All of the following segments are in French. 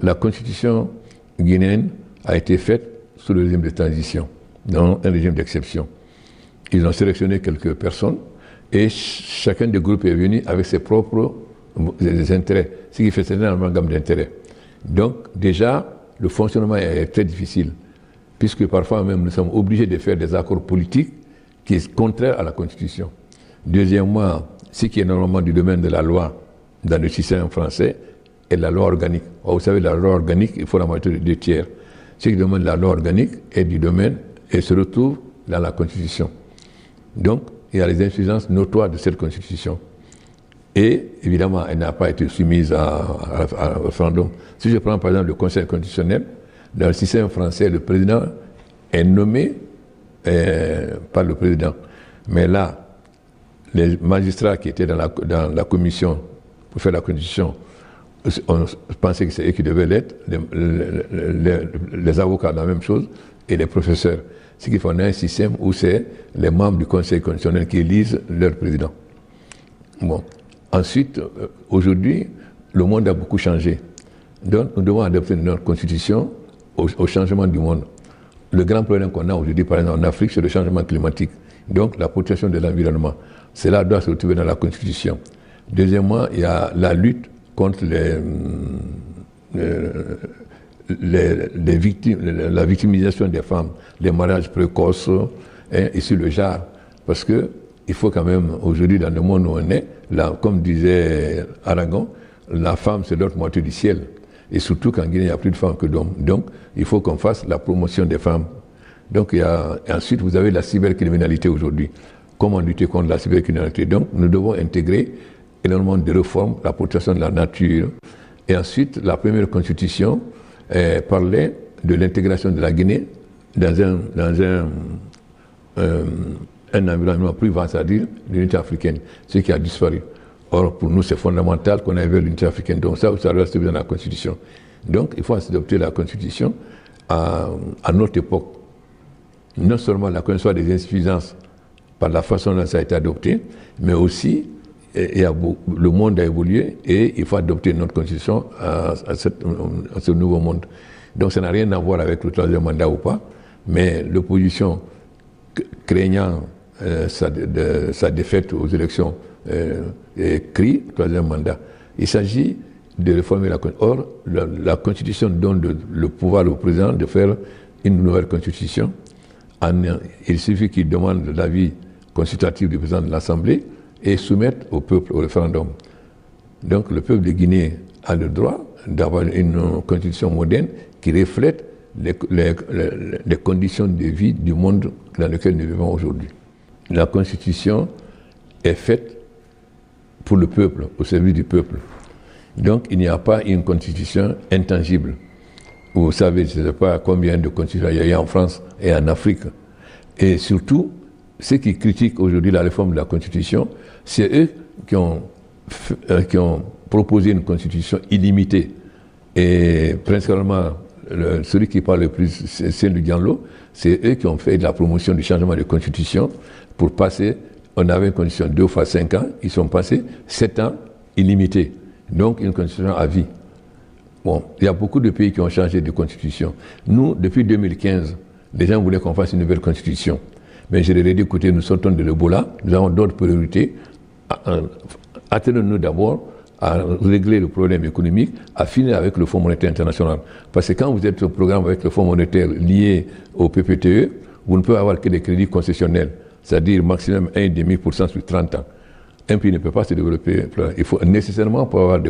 la constitution guinéenne a été faite sous le régime de transition, dans un régime d'exception. Ils ont sélectionné quelques personnes et chacun des groupes est venu avec ses propres intérêts, ce qui fait une amalgame d'intérêts. Donc déjà, le fonctionnement est très difficile, puisque parfois même nous sommes obligés de faire des accords politiques qui sont contraires à la Constitution. Deuxièmement, ce qui est normalement du domaine de la loi dans le système français est la loi organique. Vous savez, la loi organique, il faut la majorité de 2/3. Ce qui demande la loi organique est du domaine et se retrouve dans la Constitution. Donc, il y a les insuffisances notoires de cette Constitution. Et évidemment, elle n'a pas été soumise à référendum. Si je prends par exemple le Conseil constitutionnel, dans le système français, le président est nommé par le président. Mais là, les magistrats qui étaient dans la commission pour faire la Constitution, on pensait que c'est eux qui devaient l'être, les avocats la même chose, et les professeurs. Ce qui fait qu'on a un système où c'est les membres du Conseil constitutionnel qui élisent leur président. Bon. Ensuite, aujourd'hui, le monde a beaucoup changé. Donc, nous devons adapter notre constitution au changement du monde. Le grand problème qu'on a aujourd'hui, par exemple, en Afrique, c'est le changement climatique. Donc, la protection de l'environnement. Cela doit se retrouver dans la constitution. Deuxièmement, il y a la lutte contre la victimisation des femmes, les mariages précoces, et sur le genre. Parce que il faut quand même, aujourd'hui, dans le monde où on est, là, comme disait Aragon, la femme, c'est l'autre moitié du ciel. Et surtout qu'en Guinée, il n'y a plus de femmes que d'hommes. Donc, il faut qu'on fasse la promotion des femmes. Donc, ensuite, vous avez la cybercriminalité aujourd'hui. Comment lutter contre la cybercriminalité? Donc, nous devons intégrer énormément de réformes, la protection de la nature. Et ensuite, la première constitution parlait de l'intégration de la Guinée dans un environnement plus vaste, c'est-à-dire l'unité africaine, ce qui a disparu. Or, pour nous, c'est fondamental qu'on aille vers l'unité africaine. Donc ça doit se dans la Constitution. Donc, il faut adopter la Constitution à notre époque. Non seulement la connaissance des insuffisances par la façon dont ça a été adopté, mais aussi, le monde a évolué et il faut adopter notre Constitution à ce nouveau monde. Donc ça n'a rien à voir avec le troisième mandat ou pas, mais l'opposition craignant sa défaite aux élections crie troisième mandat. Il s'agit de réformer la Constitution. Or, la Constitution donne le pouvoir au président de faire une nouvelle Constitution. Il suffit qu'il demande l'avis consultatif du président de l'Assemblée et soumettre au peuple au référendum. Donc le peuple de Guinée a le droit d'avoir une constitution moderne qui reflète les conditions de vie du monde dans lequel nous vivons aujourd'hui. La constitution est faite pour le peuple, au service du peuple. Donc il n'y a pas une constitution intangible. Vous savez, je ne sais pas combien de constitutions il y a en France et en Afrique. Et surtout, ceux qui critiquent aujourd'hui la réforme de la Constitution, c'est eux qui ont proposé une Constitution illimitée. Et principalement, celui qui parle le plus, c'est Cellou Diallo, c'est eux qui ont fait de la promotion du changement de Constitution pour passer, on avait une Constitution 2 fois 5 ans, ils sont passés 7 ans illimité. Donc une Constitution à vie. Bon, il y a beaucoup de pays qui ont changé de Constitution. Nous, depuis 2015, les gens voulaient qu'on fasse une nouvelle Constitution. Mais je leur ai dit, écoutez, nous sortons de l'Ebola, nous avons d'autres priorités. Attendons-nous d'abord à régler le problème économique, à finir avec le Fonds monétaire international. Parce que quand vous êtes au programme avec le Fonds monétaire lié au PPTE, vous ne pouvez avoir que des crédits concessionnels, c'est-à-dire maximum 1,5% sur 30 ans. Un pays ne peut pas se développer. Il faut nécessairement pouvoir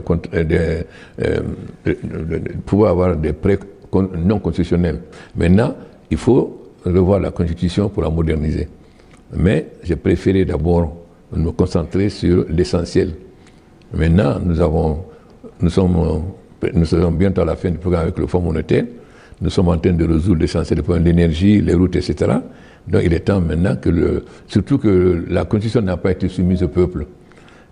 avoir des prêts non concessionnels. Maintenant, il faut revoir la Constitution pour la moderniser. Mais j'ai préféré d'abord me concentrer sur l'essentiel. Maintenant, nous serons bientôt à la fin du programme avec le Fonds monétaire. Nous sommes en train de résoudre l'essentiel des problèmes de l'énergie, les routes, etc. Donc il est temps maintenant surtout que la Constitution n'a pas été soumise au peuple.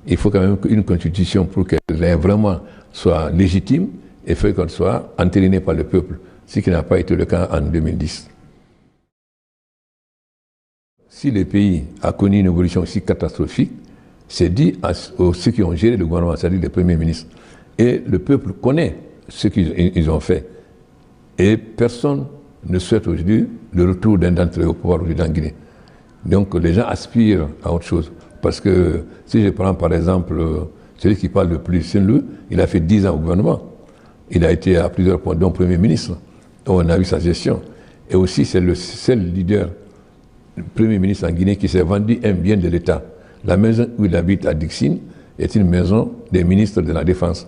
Il faut quand même une Constitution pour qu'elle vraiment soit légitime et fait qu'elle soit entérinée par le peuple, ce qui n'a pas été le cas en 2010. Si le pays a connu une évolution aussi catastrophique, c'est dit à ceux qui ont géré le gouvernement, c'est-à-dire les premiers ministres. Et le peuple connaît ce qu'ils ont fait. Et personne ne souhaite aujourd'hui le retour d'un d'entre eux au pouvoir aujourd'hui en Guinée. Donc les gens aspirent à autre chose. Parce que si je prends par exemple celui qui parle le plus, c'est lui, il a fait 10 ans au gouvernement. Il a été à plusieurs points, dont Premier ministre. On a vu sa gestion. Et aussi c'est le seul leader, le Premier ministre en Guinée qui s'est vendu un bien de l'État. La maison où il habite à Dixine est une maison des ministres de la Défense.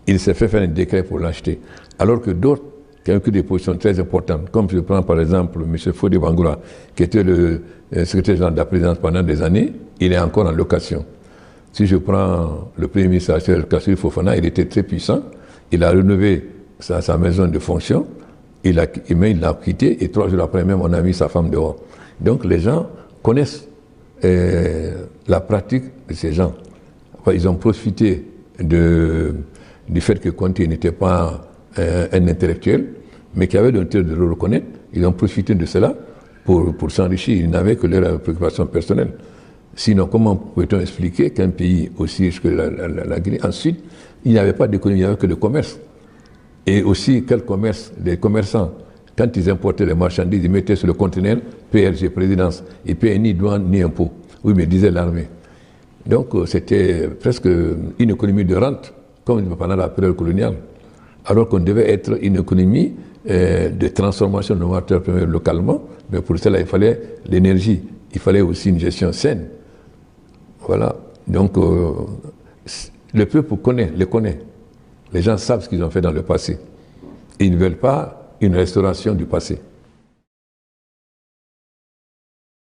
Il s'est fait faire un décret pour l'acheter. Alors que d'autres qui ont eu des positions très importantes, comme je prends par exemple M. Fodé Bangoura, qui était le secrétaire général de la présidence pendant des années, il est encore en location. Si je prends le Premier ministre actuel, Kassuri Fofana, il était très puissant, il a rénové sa maison de fonction, il l'a quitté et 3 jours après même, on a mis sa femme dehors. Donc les gens connaissent la pratique de ces gens. Enfin, ils ont profité du fait que Conté n'était pas un intellectuel, mais qui avait l'intérêt de le reconnaître. Ils ont profité de cela pour s'enrichir. Ils n'avaient que leurs préoccupations personnelles. Sinon, comment peut-on expliquer qu'un pays aussi riche que la Guinée, ensuite, il n'y avait pas d'économie, il n'y avait que le commerce. Et aussi, quel commerce? Les commerçants, quand ils importaient les marchandises, ils mettaient sur le conteneur PRG, présidence. Ils ne payaient ni douane ni impôt. Oui, mais disait l'armée. Donc, c'était presque une économie de rente, comme pendant la période coloniale. Alors qu'on devait être une économie de transformation de matières premières localement, mais pour cela, il fallait l'énergie. Il fallait aussi une gestion saine. Voilà. Donc, le peuple les connaît. Les gens savent ce qu'ils ont fait dans le passé. Ils ne veulent pas une restauration du passé.